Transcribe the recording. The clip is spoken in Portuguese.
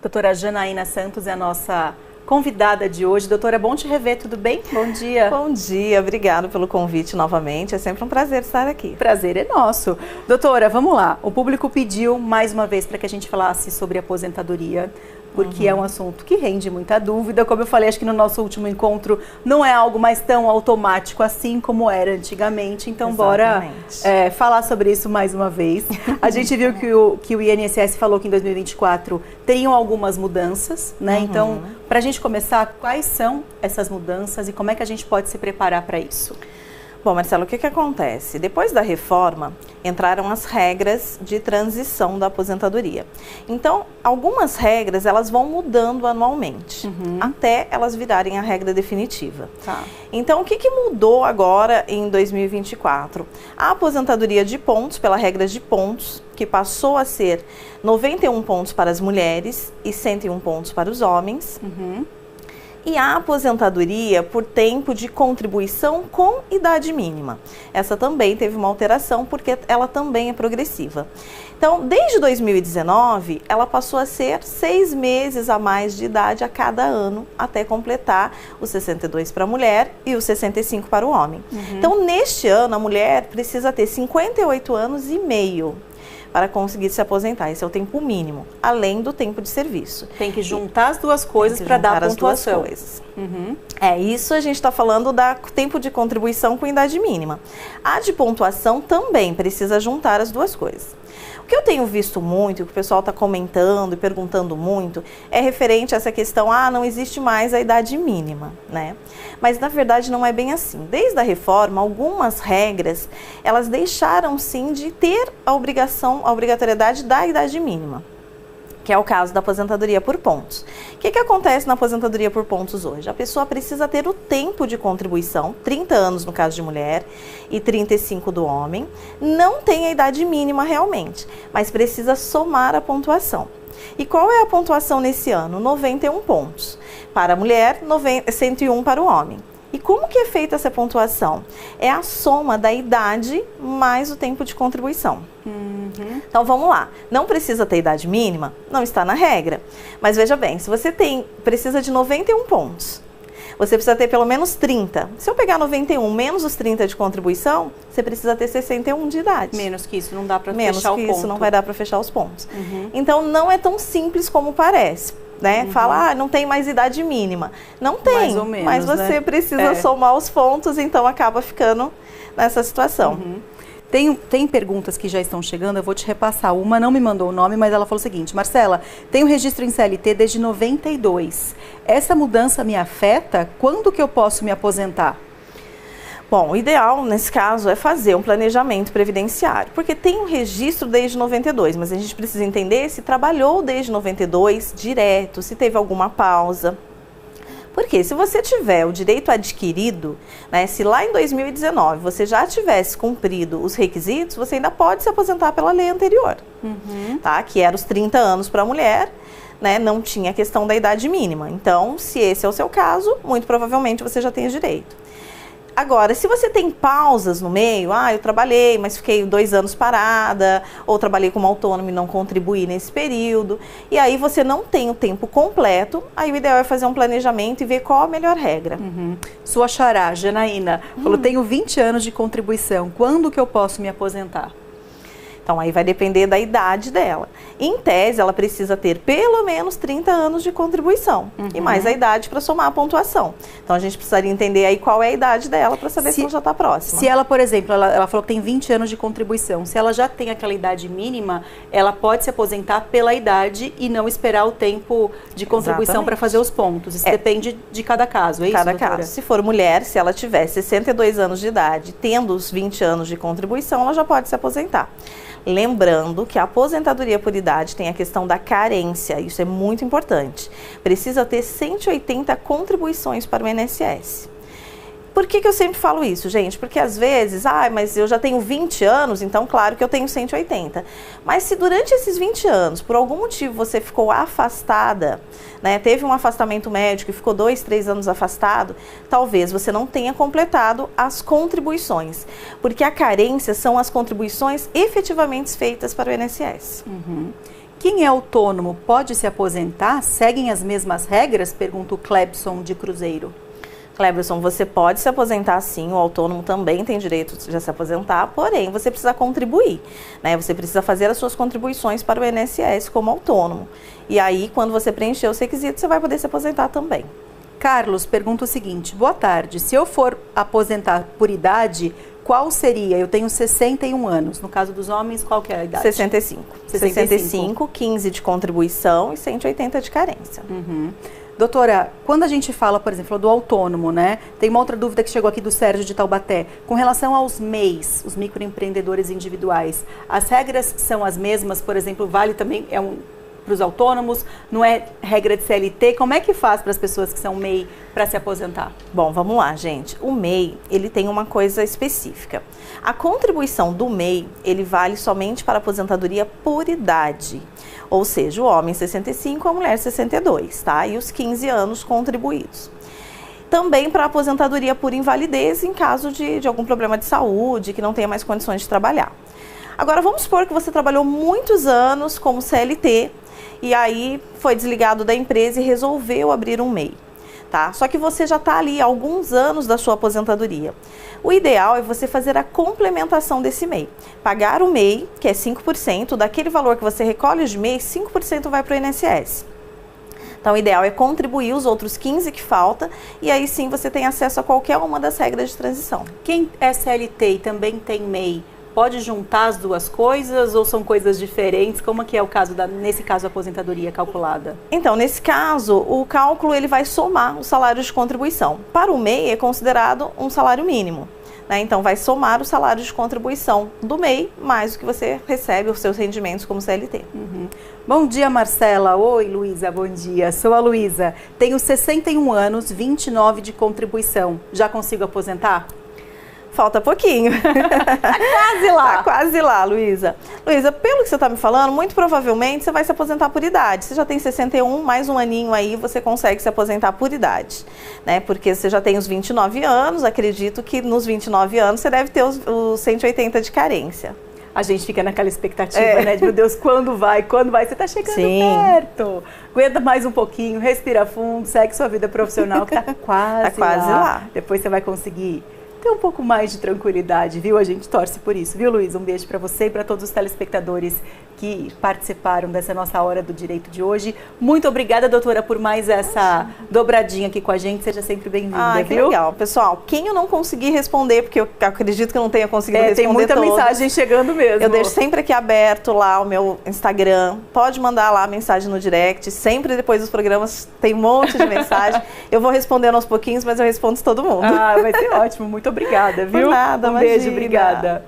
Doutora Janaína Santos é a nossa convidada de hoje. Doutora, é bom te rever, tudo bem? Bom dia. Bom dia, obrigado pelo convite novamente, é sempre um prazer estar aqui. Prazer é nosso. Doutora, vamos lá, o público pediu mais uma vez para que a gente falasse sobre aposentadoria, porque é um assunto que rende muita dúvida. Como eu falei, acho que no nosso último encontro não é algo mais tão automático assim como era antigamente. Então, bora falar sobre isso mais uma vez. A gente viu que o INSS falou que em 2024 teriam algumas mudanças, né? Então, para a gente começar, quais são essas mudanças e como é que a gente pode se preparar para isso? Bom, Marcelo, o que acontece? Depois da reforma, entraram as regras de transição da aposentadoria. Então, algumas regras, elas vão mudando anualmente, até elas virarem a regra definitiva. Tá. Então, o que mudou agora em 2024? A aposentadoria de pontos, pela regra de pontos, que passou a ser 91 pontos para as mulheres e 101 pontos para os homens. E a aposentadoria por tempo de contribuição com idade mínima. Essa também teve uma alteração porque ela também é progressiva. Então, desde 2019, ela passou a ser 6 meses a mais de idade a cada ano, até completar os 62 para a mulher e os 65 para o homem. Então, neste ano, a mulher precisa ter 58 anos e meio para conseguir se aposentar. Esse é o tempo mínimo, além do tempo de serviço. Tem que juntar as duas coisas para dar a pontuação. Isso a gente está falando da tempo de contribuição com idade mínima. A de pontuação também precisa juntar as duas coisas. O que eu tenho visto muito, o que o pessoal está comentando e perguntando muito, é referente a essa questão, não existe mais a idade mínima, né? Mas na verdade não é bem assim. Desde a reforma, algumas regras, elas deixaram sim de ter a obrigatoriedade da idade mínima, que é o caso da aposentadoria por pontos. O que acontece na aposentadoria por pontos hoje? A pessoa precisa ter o tempo de contribuição, 30 anos no caso de mulher e 35 do homem, não tem a idade mínima realmente, mas precisa somar a pontuação. E qual é a pontuação nesse ano? 91 pontos para a mulher, 101 para o homem. E como que é feita essa pontuação? É a soma da idade mais o tempo de contribuição. Então vamos lá, não precisa ter idade mínima? Não está na regra. Mas veja bem, se você precisa de 91 pontos, você precisa ter pelo menos 30. Se eu pegar 91 menos os 30 de contribuição, você precisa ter 61 de idade. Menos que isso não dá para fechar o ponto. Menos que isso não vai dar para fechar os pontos. Então não é tão simples como parece. Né? Fala, não tem mais idade mínima. Não tem, mais ou menos, mas você precisa somar os pontos, então acaba ficando nessa situação. Tem perguntas que já estão chegando, eu vou te repassar. Uma não me mandou o nome, mas ela falou o seguinte: Marcela, tenho registro em CLT desde 92. Essa mudança me afeta? Quando que eu posso me aposentar? Bom, o ideal, nesse caso, é fazer um planejamento previdenciário, porque tem um registro desde 92, mas a gente precisa entender se trabalhou desde 92 direto, se teve alguma pausa. Porque se você tiver o direito adquirido, né, se lá em 2019 você já tivesse cumprido os requisitos, você ainda pode se aposentar pela lei anterior, tá? Que era os 30 anos para a mulher, né, não tinha a questão da idade mínima. Então, se esse é o seu caso, muito provavelmente você já tem o direito. Agora, se você tem pausas no meio, eu trabalhei, mas fiquei 2 anos parada, ou trabalhei como autônomo e não contribuí nesse período, e aí você não tem o tempo completo, aí o ideal é fazer um planejamento e ver qual a melhor regra. Sua xará, Janaína, falou, tenho 20 anos de contribuição, quando que eu posso me aposentar? Então, aí vai depender da idade dela. Em tese, ela precisa ter pelo menos 30 anos de contribuição e mais a idade para somar a pontuação. Então, a gente precisaria entender aí qual é a idade dela para saber se ela já está próxima. Se ela, por exemplo, ela falou que tem 20 anos de contribuição, se ela já tem aquela idade mínima, ela pode se aposentar pela idade e não esperar o tempo de contribuição para fazer os pontos. Isso depende de cada caso, é isso, cada doutora? caso. Se for mulher, se ela tiver 62 anos de idade, tendo os 20 anos de contribuição, ela já pode se aposentar. Lembrando que a aposentadoria por idade tem a questão da carência, isso é muito importante. Precisa ter 180 contribuições para o INSS. Por que eu sempre falo isso, gente? Porque às vezes, mas eu já tenho 20 anos, então claro que eu tenho 180. Mas se durante esses 20 anos, por algum motivo, você ficou afastada, né, teve um afastamento médico e ficou 2, 3 anos afastado, talvez você não tenha completado as contribuições. Porque a carência são as contribuições efetivamente feitas para o INSS. Uhum. Quem é autônomo pode se aposentar? Seguem as mesmas regras? Pergunta o Clebson de Cruzeiro. Cleberson, você pode se aposentar sim, o autônomo também tem direito de se aposentar, porém você precisa contribuir, né? Você precisa fazer as suas contribuições para o INSS como autônomo. E aí, quando você preencher os requisitos, você vai poder se aposentar também. Carlos pergunta o seguinte: boa tarde, se eu for aposentar por idade, qual seria? Eu tenho 61 anos, no caso dos homens, qual que é a idade? 65. 65, 15 de contribuição e 180 de carência. Uhum. Doutora, quando a gente fala, por exemplo, do autônomo, né? Tem uma outra dúvida que chegou aqui do Sérgio de Taubaté. Com relação aos MEIs, os microempreendedores individuais, as regras são as mesmas? Por exemplo, vale também, para os autônomos, não é regra de CLT? Como é que faz para as pessoas que são MEI para se aposentar? Bom, vamos lá, gente. O MEI, ele tem uma coisa específica. A contribuição do MEI, ele vale somente para aposentadoria por idade. Ou seja, o homem 65, a mulher 62, tá? E os 15 anos contribuídos. Também para aposentadoria por invalidez em caso de algum problema de saúde, que não tenha mais condições de trabalhar. Agora, vamos supor que você trabalhou muitos anos como CLT e aí foi desligado da empresa e resolveu abrir um MEI. Tá? Só que você já está ali há alguns anos da sua aposentadoria. O ideal é você fazer a complementação desse MEI. Pagar o MEI, que é 5%, daquele valor que você recolhe de MEI, 5% vai para o INSS. Então, o ideal é contribuir os outros 15% que falta e aí sim você tem acesso a qualquer uma das regras de transição. Quem é CLT e também tem MEI, pode juntar as duas coisas ou são coisas diferentes? Como que é o caso nesse caso, a aposentadoria calculada? Então, nesse caso, o cálculo ele vai somar o salário de contribuição. Para o MEI é considerado um salário mínimo, né? Então, vai somar o salário de contribuição do MEI mais o que você recebe, os seus rendimentos como CLT. Uhum. Bom dia, Marcela. Oi, Luísa, bom dia. Sou a Luísa. Tenho 61 anos, 29 de contribuição. Já consigo aposentar? Falta pouquinho. Tá quase lá. Tá quase lá, Luísa. Luísa, pelo que você está me falando, muito provavelmente você vai se aposentar por idade. Você já tem 61, mais um aninho aí, você consegue se aposentar por idade, né? Porque você já tem os 29 anos, acredito que nos 29 anos você deve ter os 180 de carência. A gente fica naquela expectativa, né? De, meu Deus, quando vai? Quando vai? Você tá chegando perto. Aguenta mais um pouquinho, respira fundo, segue sua vida profissional que tá quase lá. Depois você vai conseguir ter um pouco mais de tranquilidade, viu? A gente torce por isso, viu, Luísa? Um beijo para você e para todos os telespectadores que participaram dessa nossa Hora do Direito de hoje. Muito obrigada, doutora, por mais essa dobradinha aqui com a gente. Seja sempre bem-vinda, que legal. Pessoal, quem eu não consegui responder, porque eu acredito que eu não tenha conseguido responder tem muita todos, mensagem chegando mesmo. Eu deixo sempre aqui aberto lá o meu Instagram. Pode mandar lá a mensagem no direct. Sempre depois dos programas tem um monte de mensagem. Eu vou respondendo aos pouquinhos, mas eu respondo todo mundo. Vai ser ótimo. Muito obrigada, viu? Por nada, um beijo, obrigada.